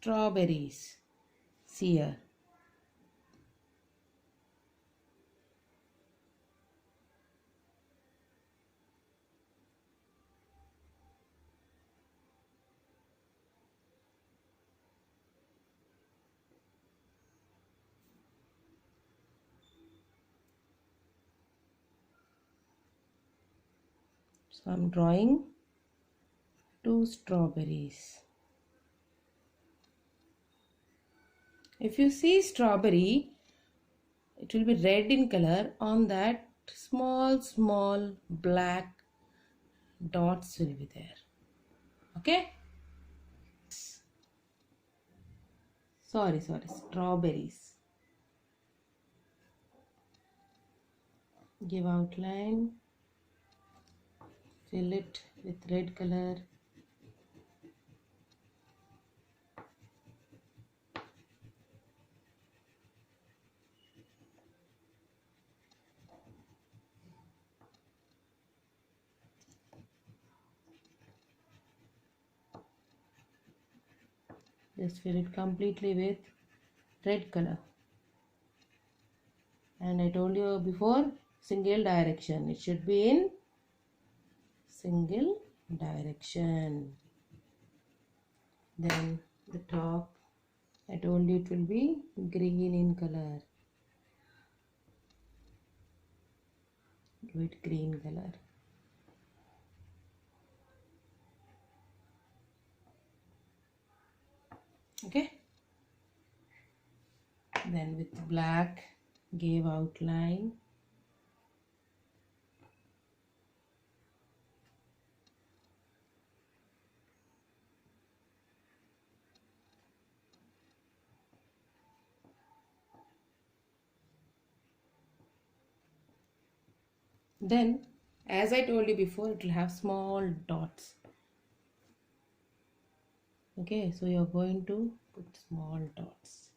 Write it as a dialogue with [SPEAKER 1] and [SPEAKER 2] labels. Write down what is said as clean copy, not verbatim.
[SPEAKER 1] strawberries. See here. So I'm drawing 2 strawberries. If you see strawberry, it will be red in color. On that, small black dots will be there. Okay? Sorry, strawberries. Give outline. Fill it with red color. Just fill it completely with red color. And I told you before, single direction. It should be in single direction. Then the top, I told you it will be green in color. Do it green color. Okay. Then with black, give outline. Then, as I told you before, it will have small dots. Okay, so you're going to put small dots.